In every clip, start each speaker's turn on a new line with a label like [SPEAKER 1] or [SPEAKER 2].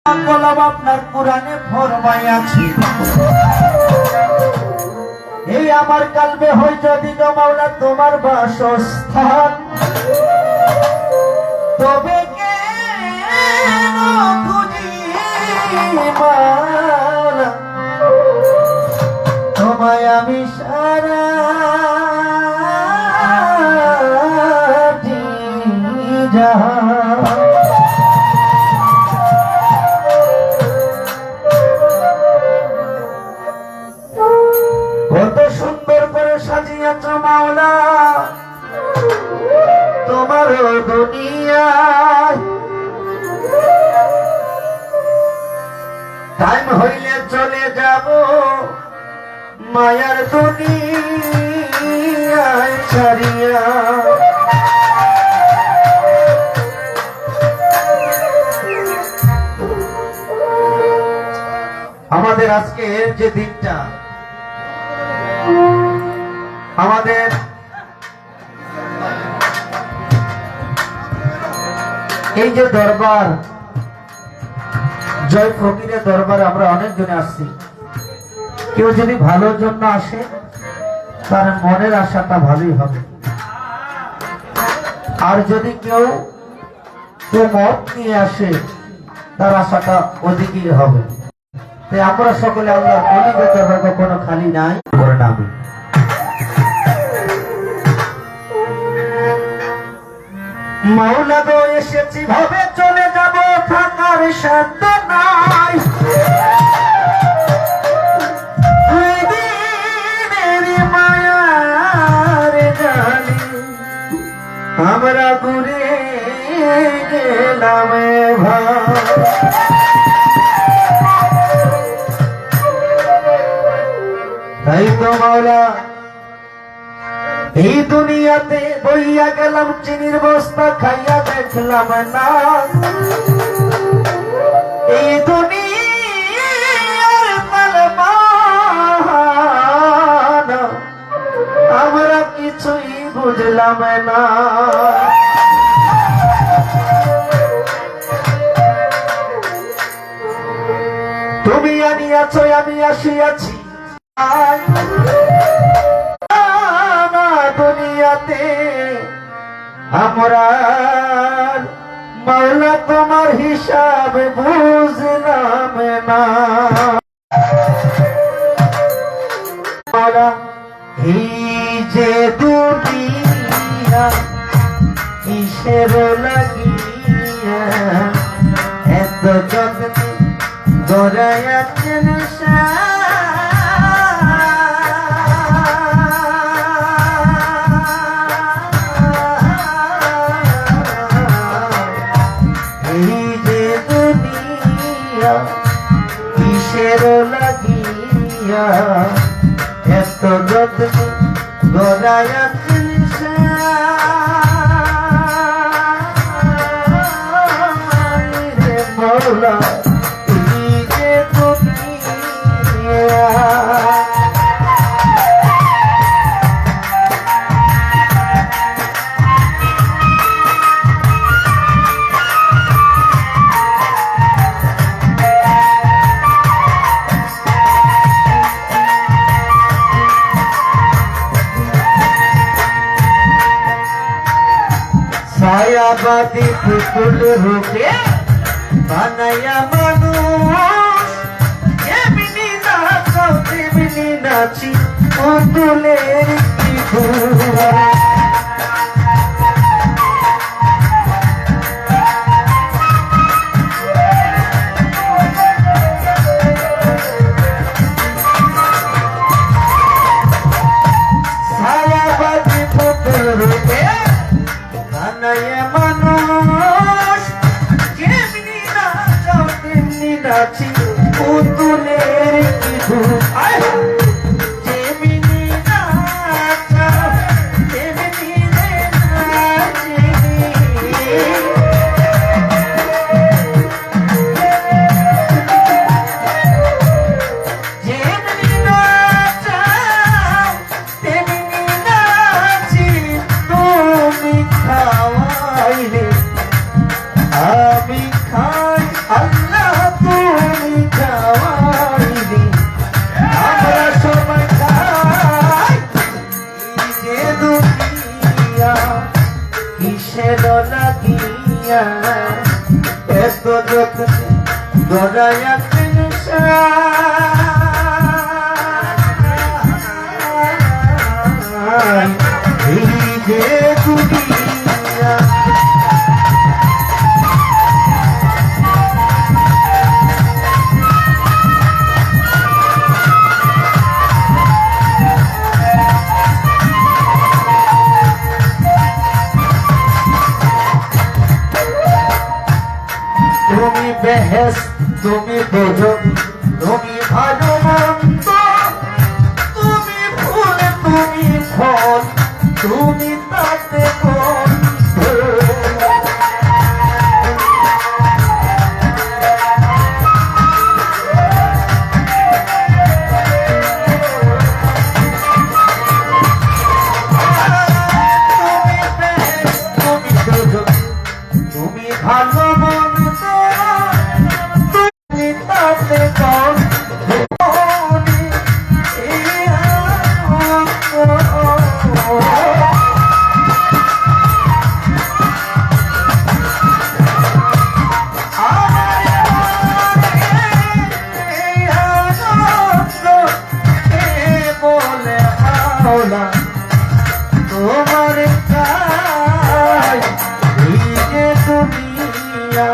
[SPEAKER 1] গোলাপ আপনার কোরআনে ফরমাইয়াছি, এই আমার কালবে হই যদি গো মাওলা তোমার বাসস্থান, তবে কেন খুঁজি মাওলা তোমায় আমি সারা জাহান। কত সুন্দর করে সাজিয়েছ মাওলা তোমার দুনিয়ায়, টাইম হইলে চলে যাব মায়ার দুনিয়ায় ছাড়িয়া। আমাদের আজকে যে দিনটা, আমাদের এই যে দরবার জয় ফকিরের দরবারে আমরা অনেকজনে আসছি। কেউ যদি ভালোর জন্য আসে তার মনের আশাটা ভালোই হবে, আর যদি কেউ মত নিয়ে আসে তার আশাটা ওদিকেই হবে। তাই আমরা সকলে আল্লাহর ওলিদের দরবার কখনো খালি নাই করে না। আমি মাওলা গো এসেছি ভাবে চলে যাব, থাকার সাধ্য নাই। মায়ার জানি আমরা ঘুরে গেলাম ভাই, তাই তো মাওলা এই দুনিয়াতে বইয়া গেলাম চিনির বস্তা খাইয়া দেখলাম না। এই দুনিয়ার মালমান আমরা কিছুই বুঝলাম না। তুমি আনিয়াছ আমি আসিয়াছি, দুনিয়াতে আমরা মাওলা তোমার হিসাব বুঝলাম না। এই যে দুনিয়া কিসের লাগিয়া এত যত্ন গড়াইয়াছেন কিসের লাগিয়া এত যত্ন গড়াইয়াছেন মাওলা। এই যে দুনিয়া ছায়াবাদী পুতুল রূপে বানাইয়া মানুষ, এমনি নাচাও তেমনি নাচি পুতুলের কি ছায়াবাদী পুতুল রূপে বানাইয়া মানুষ, যেমনি নাচাও তেমনি নাচি পুতুলের কি যেমনি নাচাও তেমনি নাচি। যেমনি নাচাও তেমনি নাচি, তুমি খাওয়াইলে আমি খাই আল্লাহ খাওয়াইলি আমরা সবাই খাই এই যে দুনিয়া কিসের লাগিয়া এত যত্ন গড়াইয়া এই যে দুনিয়া তুমি বেহেস তুমি বোঝো তুমি ভালো মন্দ তুমি ফুল তুমি ফল তুমি তাতে বন্ধু তুমি বেহেস তুমি বোঝো তুমি ভালো মন্দ তুমি তাতে তোমার কাজ এই যে দুনিয়া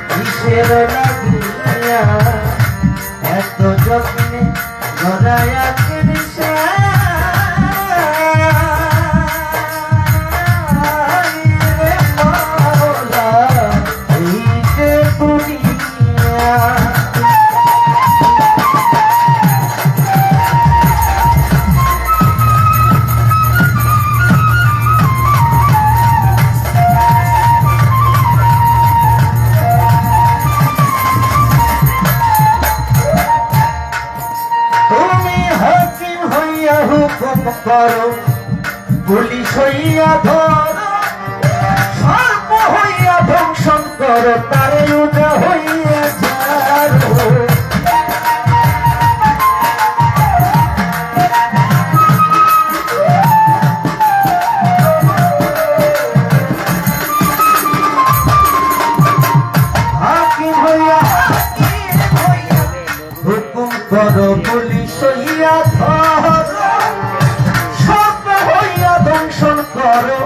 [SPEAKER 1] কিসের লাগিয়া এত যত্নে গড়াইয়া কিনসা এই যে দুনিয়া হুকুম করো পুলিশ হইয়া ধরো সর্ব হইয়া ধ্বংসন করো তারে উজা হইয়া ছাড়ো হাকিম হইয়া হুকুম করো পুলিশ হইয়া ধরো দংশন করো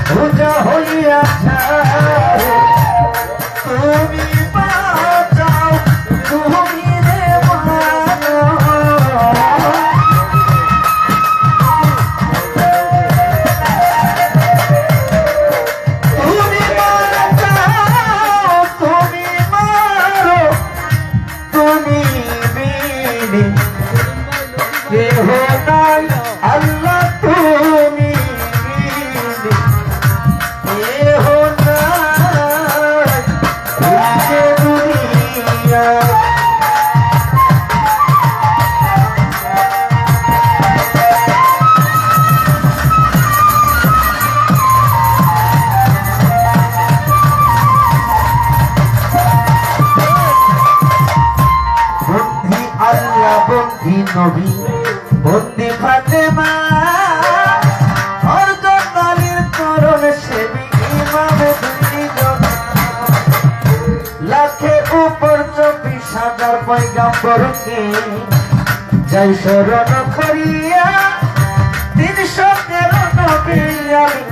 [SPEAKER 1] পূজা হইয়া ছাড়ো তুমি বাঁচাও তুমি রে মানো তুমি বাঁচাও তুমি মারো তুমি বিনে কেহ নাই আল্লাহ তুমি বন্ধি আল্লাহ বন্ধি নবী বন্ধি ফাতেমা অর্জনালীর করণ সেবী ইমাম দুইজন লাখের উপর 24,000 পয়গাম্বরকে যাই শরণ করিয়া 313 নবী আমি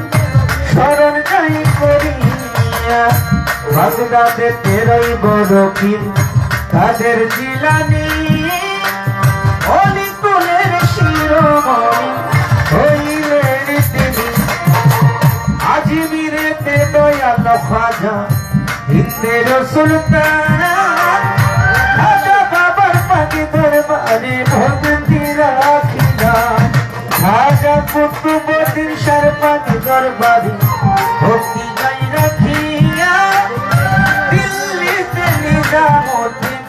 [SPEAKER 1] শরণ যাই করিয়া বাগদাদে 13 বড় পীর কাদের জিলানী অলিকুলের শিরোমণি হইলেন তিনি আজমিরেতে দয়াল খাজা হিন্দের সুলতান খাজা বাবার পাকে দরবারে ভক্তি রাখিলা খাজা কুতুবুদ্দিন শাহ পাকে দরবারে ভক্তি গাই রাখিয়া দিল্লিতে নিজামুদ্দিন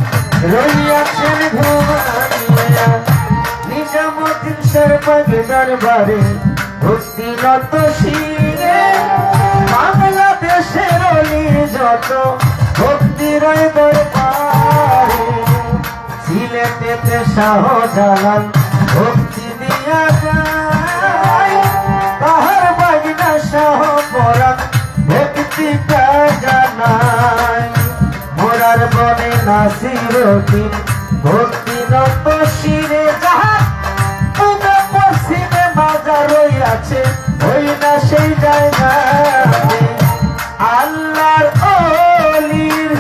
[SPEAKER 1] রইয়াছেন ঘুমাইয়া নিজামুদ্দিন শাহ পাকে দরবারে ভক্তিরত শিরে বাংলাদেশের অলি যত ভক্তির দরবারে পুরেতে শাহজালাল ভক্তি দিয়া যায় তাহার বাগিনা শাহ পরাণ ভক্তিটা জানায় মোরার বনে নাসিরুদ্দিন ভক্তি নত শিরে যাহা পূজা পশ্চিমে মাজার রইয়াছে ওই না সেই জায়গাতে আল্লাহর অলির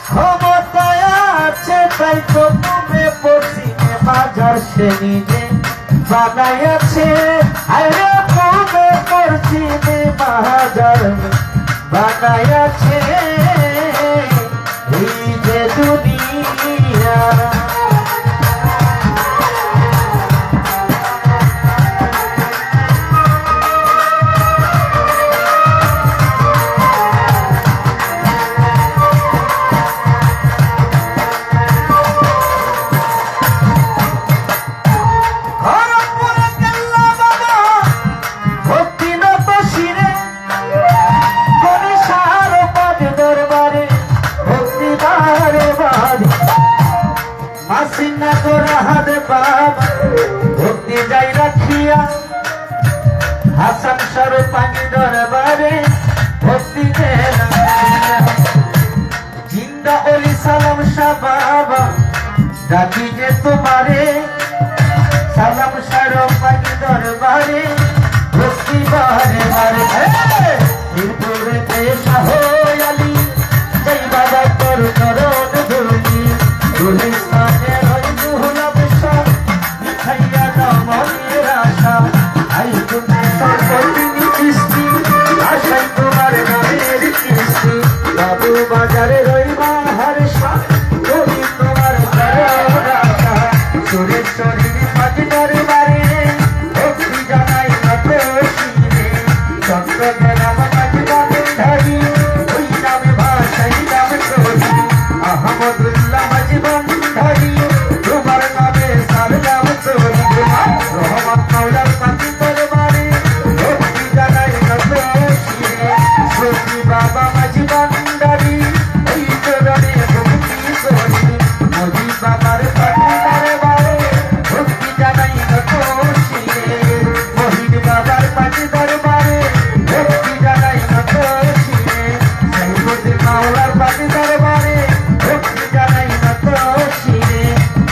[SPEAKER 1] ক্ষমতায় আছে তাই তো পূবে পশ্চিমে বাজার সে নিজে বানাইয়াছে আরে পূবে পশ্চিমে বাজার বানাইয়াছে এই যে দুনিয়া মাসিনা গোরা হাতে বাবা ভক্তি যাই রাখিয়া হাসান সরু পানি দরবারে ভক্তি জিন্দা অলি সালাম শাহ বাবা ডাকি যে তোমারে সালাম সরু পানি দরবারে ভক্তি বারে বারে মিরপুরেতে শাহ আলী জয় বাবা তোর চরণ ধুলি গুলিস্তানে রই দুহলা বেশা মিঠাইয়া দাও মনের আশা আই তুমি সর্বদিনী কিস্তি আশাই তোমার নামের কিস্তি বাবু বাজারে রই বাহার শাহ করি তোমার রাখা সুরেশ্বরী পাটিদার বাড়ি ভক্তি জানাই নত শিরে চন্দ্রগ্রাম পাটিদার ধারি ওই নামে ভাষাই নাম করি আহমদুল্লাহ মজবান ধারি তোমার নামে সারগাম করি রহমত মাওলার পাতি দরবারে ভক্তি জানাই নত শিরে সখী বাবা মজবান ধারি ওই চরণে ভক্তি করি মোদি বাবার পাতি দরবারে ভক্তি জানাই নত শিরে মোহিত বাবার পাতি দরবারে ভক্তি জানাই নত শিরে সৈয়দ মাওলার পাতি দরবারে ভক্তি জানাই নত শিরে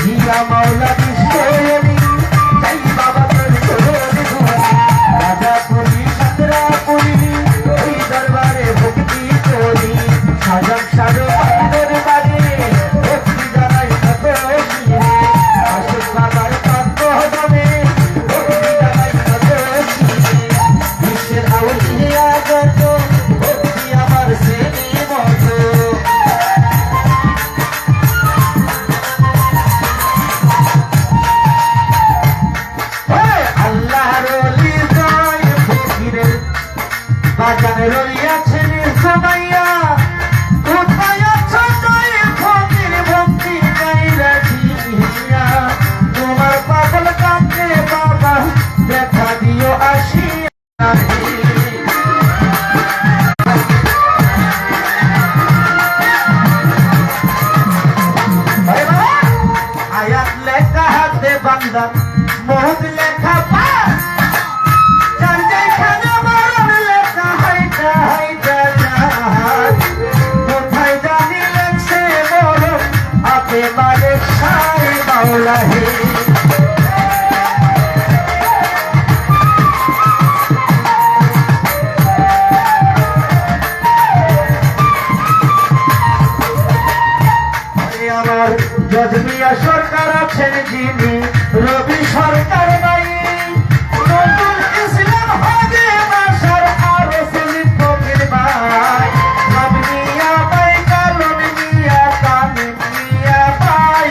[SPEAKER 1] জিয়া মাওলা বিশ্বরী জয় বাবা তোর চরণ ধুলি রাজাপুরি সাতরাপুরি ওই দরবারে ভক্তি করি সাজক সাজো পাতি দরবারে ভক্তি জানাই নত শিরে আশুক বাবার পাত্র হদমে ভক্তি জানাই নত শিরে বিশ্বের আউলিয়া যত ভক্তি আমার শ্রেণী মতো আল্লাহর ওলি জয় ফকিরের বাজারে রইয়াছেন সোমাইয়া কোথায় আছো জয় ফকির ভক্তি গাই রাখিয়া তোমার পাগল কাঁদে বাবা দেখা দিও আসিয়া আয়াত লেখা হাতে বান্দান মহৎ লেখা পা যার যেখানে মরণ লেখা হাইটা হাইটা যায় কোথায় জানি লেখছে মরণ আপে মালিক সাই মাওলা হে আমার জজমিয়া সরকার আছেন যিনি রবি সরকার নাই নজরুল ইসলাম হবে বাসার আরো সলিম ফকির ভাই রবিয়া ভাই কালন মিয়া কামিন মিয়া ভাই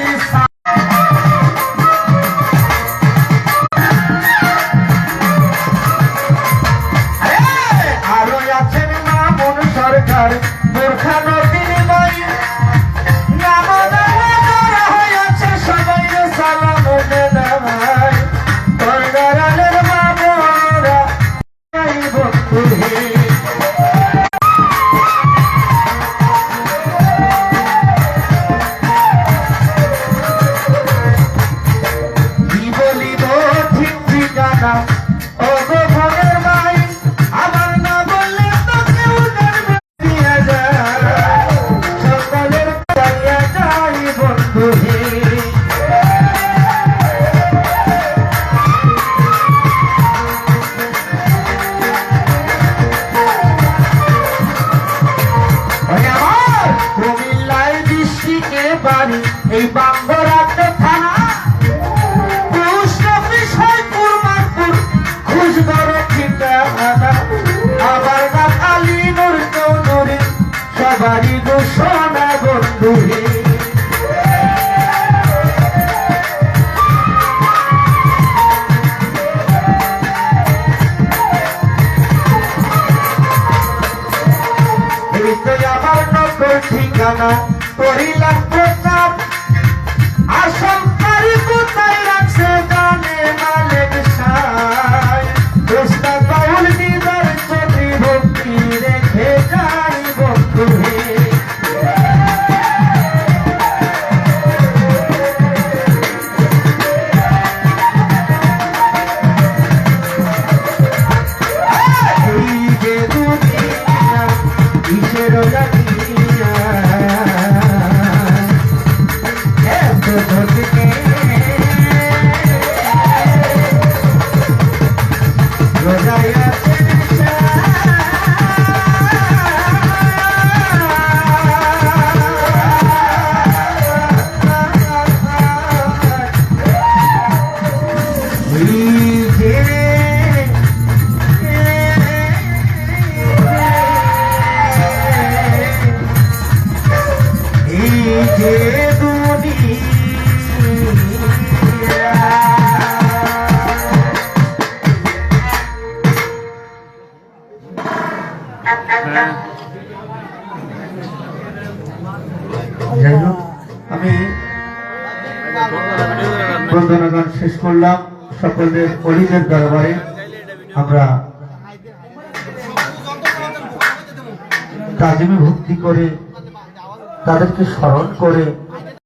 [SPEAKER 1] আরো আছেন মামুন সরকার মূর্খা নদীর ভাই সালাম জানা করিলাম প্রস্তাব আসল কারি কোথায় রাখছে জানে মালিক সাই দোস্তা বাউল দিদার চোখে ভক্তি রেখে যাই বন্ধু হে এই যে দুনিয়া কিসের লাগিয়া এত ধরতে রোজায় যাই হোক আমি বন্দনা গান শেষ করলাম সকলের অলিদের দরবারে আমরা তাজিমে ভক্তি করে তাদেরকে স্মরণ করে